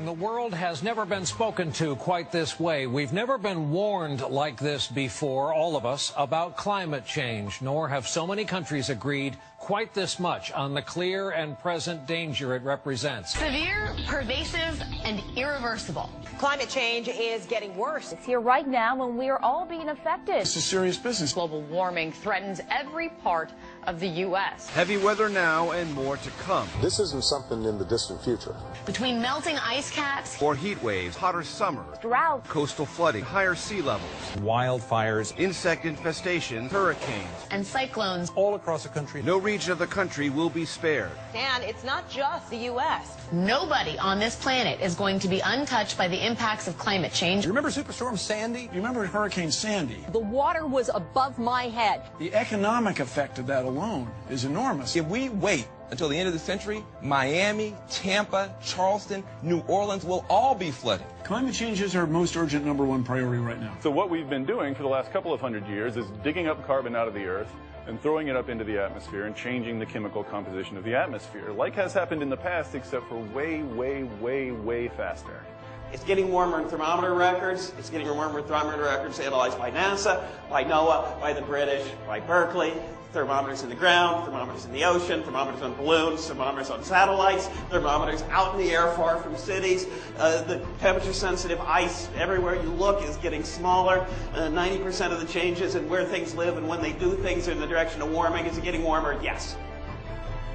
The world has never been spoken to quite this way. We've never been warned like this before, all of us, about climate change, nor have so many countries agreed quite this much on the clear and present danger it represents. Severe, pervasive, and irreversible. Climate change is getting worse. It's here right now when we are all being affected. It's a serious business. Global warming threatens every part of the U.S. Heavy weather now and more to come. This isn't something in the distant future. Between melting ice caps, More heat waves, hotter summer, Drought, coastal flooding, higher sea levels, wildfires, insect infestation, hurricanes. and cyclones. all across the country. No region of the country will be spared. And it's not just the U.S. Nobody on this planet is going to be untouched by the impacts of climate change. You remember Superstorm Sandy? You remember Hurricane Sandy? The water was above my head. The economic effect of that alone is enormous. If we wait until the end of the century, Miami, Tampa, Charleston, New Orleans will all be flooded. Climate change is our most urgent #1 priority right now. So what we've been doing for the last couple of hundred years is digging up carbon out of the earth and throwing it up into the atmosphere and changing the chemical composition of the atmosphere, like has happened in the past, except for way, way, way, way faster. It's getting warmer in thermometer records. It's getting warmer in thermometer records analyzed by NASA, by NOAA, by the British, by Berkeley. Thermometers in the ground, thermometers in the ocean, thermometers on balloons, thermometers on satellites, thermometers out in the air far from cities. The temperature-sensitive ice everywhere you look is getting smaller. 90% of the changes in where things live and when they do things in the direction of warming. Is it getting warmer? Yes.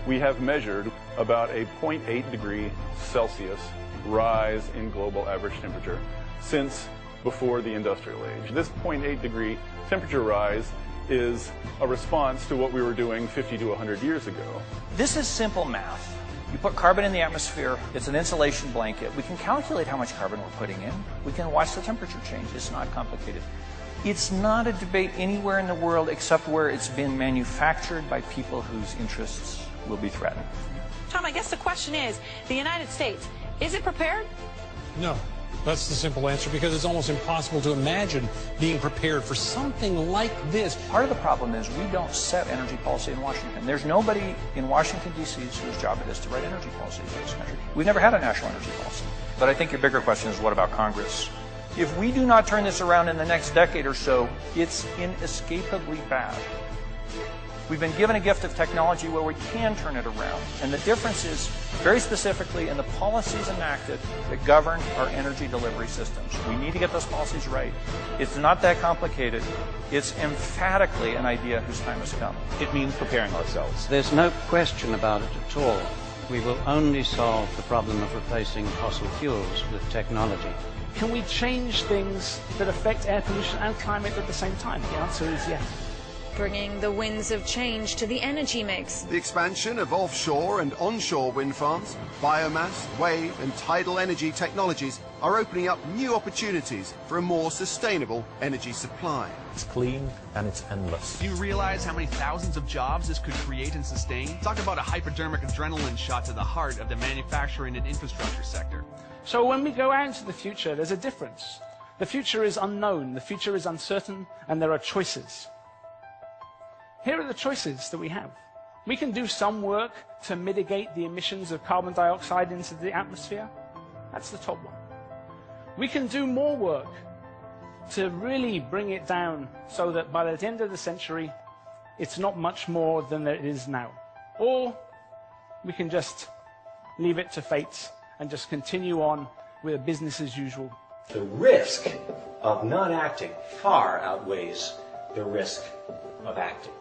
We have measured about a 0.8 degree Celsius rise in global average temperature since before the industrial age. This 0.8 degree temperature rise is a response to what we were doing 50 to 100 years ago. This is simple math. You put carbon in the atmosphere, it's an insulation blanket. We can calculate how much carbon we're putting in. We can watch the temperature change. It's not complicated. It's not a debate anywhere in the world except where it's been manufactured by people whose interests will be threatened. Tom, I guess the question is, the United States, is it prepared? No. That's the simple answer, because it's almost impossible to imagine being prepared for something like this. Part of the problem is we don't set energy policy in Washington. There's nobody in Washington, D.C. whose job it is to write energy policy for this country. We've never had a national energy policy. But I think your bigger question is, what about Congress? If we do not turn this around in the next decade or so, it's inescapably bad. We've been given a gift of technology where we can turn it around. And the difference is very specifically in the policies enacted that govern our energy delivery systems. We need to get those policies right. It's not that complicated. It's emphatically an idea whose time has come. It means preparing ourselves. There's no question about it at all. We will only solve the problem of replacing fossil fuels with technology. Can we change things that affect air pollution and climate at the same time? The answer is yes. bringing the winds of change to the energy mix. The expansion of offshore and onshore wind farms, biomass, wave and tidal energy technologies are opening up new opportunities for a more sustainable energy supply. It's clean and it's endless. Do you realize how many thousands of jobs this could create and sustain? Talk about a hypodermic adrenaline shot to the heart of the manufacturing and infrastructure sector. So when we go out into the future, there's a difference. The future is unknown, the future is uncertain, and there are choices. Here are the choices that we have. We can do some work to mitigate the emissions of carbon dioxide into the atmosphere. That's the top one. We can do more work to really bring it down so that by the end of the century, it's not much more than it is now. Or we can just leave it to fate and just continue on with business as usual. The risk of not acting far outweighs the risk of acting.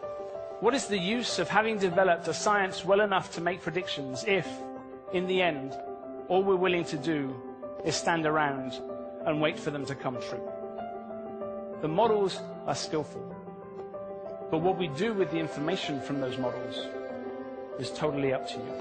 What is the use of having developed a science well enough to make predictions if, in the end, all we're willing to do is stand around and wait for them to come true? The models are skillful, but what we do with the information from those models is totally up to you.